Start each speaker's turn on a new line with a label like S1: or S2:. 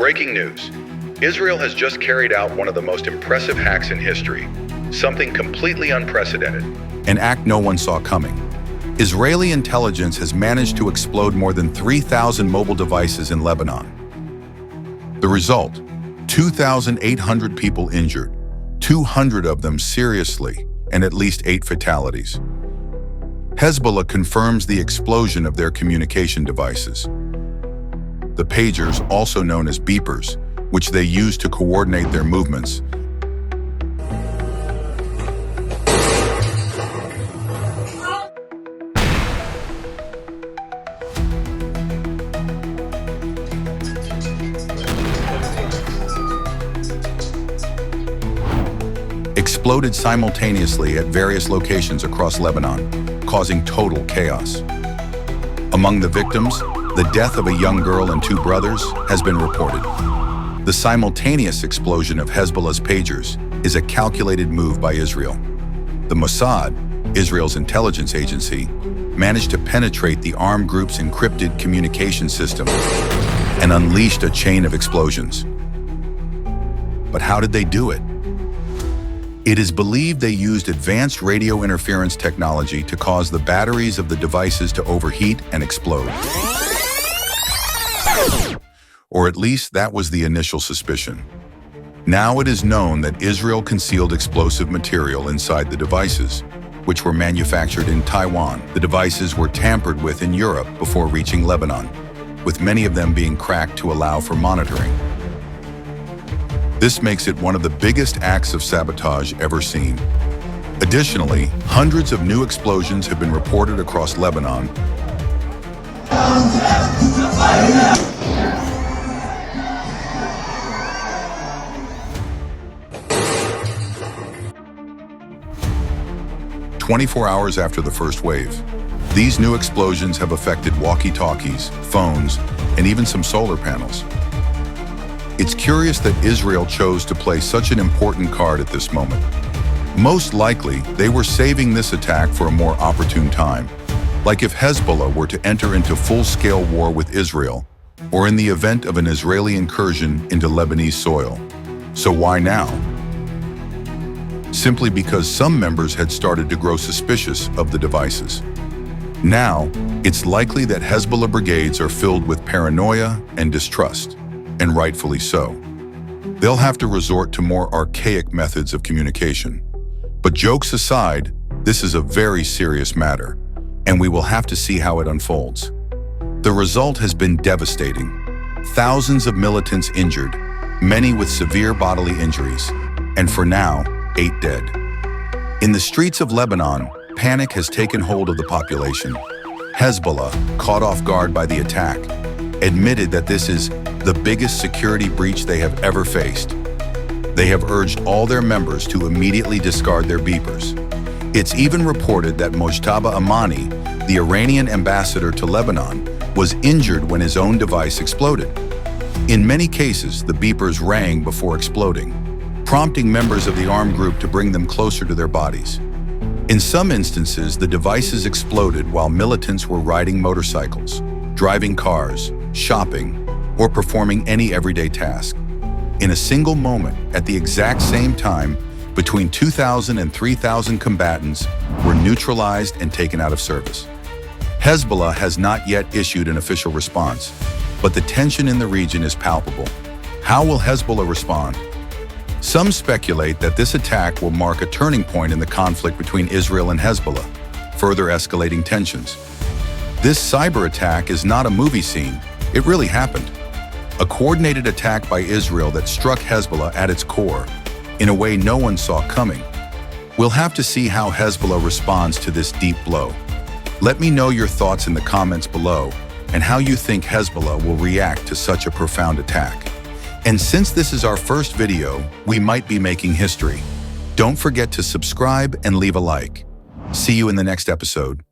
S1: Breaking news. Israel has just carried out one of the most impressive hacks in history. Something completely unprecedented.
S2: An act no one saw coming. Israeli intelligence has managed to explode more than 3,000 mobile devices in Lebanon. The result, 2,800 people injured, 200 of them seriously, and at least 8 fatalities. Hezbollah confirms the explosion of their communication devices. The pagers, also known as beepers, which they use to coordinate their movements, exploded simultaneously at various locations across Lebanon, causing total chaos. Among the victims, the death of a young girl and 2 brothers has been reported. The simultaneous explosion of Hezbollah's pagers is a calculated move by Israel. The Mossad, Israel's intelligence agency, managed to penetrate the armed group's encrypted communication system and unleashed a chain of explosions. But how did they do it? It is believed they used advanced radio interference technology to cause the batteries of the devices to overheat and explode. Or at least that was the initial suspicion. Now it is known that Israel concealed explosive material inside the devices, which were manufactured in Taiwan. The devices were tampered with in Europe before reaching Lebanon, with many of them being cracked to allow for monitoring. This makes it one of the biggest acts of sabotage ever seen. Additionally, hundreds of new explosions have been reported across Lebanon. "24 hours after the first wave. These new explosions have affected walkie-talkies, phones, and even some solar panels. It's curious that Israel chose to play such an important card at this moment. Most likely, they were saving this attack for a more opportune time, like if Hezbollah were to enter into full-scale war with Israel, or in the event of an Israeli incursion into Lebanese soil. So why now? Simply because some members had started to grow suspicious of the devices. Now, it's likely that Hezbollah brigades are filled with paranoia and distrust, and rightfully so. They'll have to resort to more archaic methods of communication. But jokes aside, this is a very serious matter, and we will have to see how it unfolds. The result has been devastating. Thousands of militants injured, many with severe bodily injuries, and for now, 8 dead. In the streets of Lebanon, panic has taken hold of the population. Hezbollah, caught off guard by the attack, admitted that this is the biggest security breach they have ever faced. They have urged all their members to immediately discard their beepers. It's even reported that Mojtaba Amani, the Iranian ambassador to Lebanon, was injured when his own device exploded. In many cases, the beepers rang before exploding, prompting members of the armed group to bring them closer to their bodies. In some instances, the devices exploded while militants were riding motorcycles, driving cars, shopping, or performing any everyday task. In a single moment, at the exact same time, between 2,000 and 3,000 combatants were neutralized and taken out of service. Hezbollah has not yet issued an official response, but the tension in the region is palpable. How will Hezbollah respond? Some speculate that this attack will mark a turning point in the conflict between Israel and Hezbollah, further escalating tensions. This cyber attack is not a movie scene. It really happened. A coordinated attack by Israel that struck Hezbollah at its core, in a way no one saw coming. We'll have to see how Hezbollah responds to this deep blow. Let me know your thoughts in the comments below and how you think Hezbollah will react to such a profound attack. And since this is our first video, we might be making history. Don't forget to subscribe and leave a like. See you in the next episode.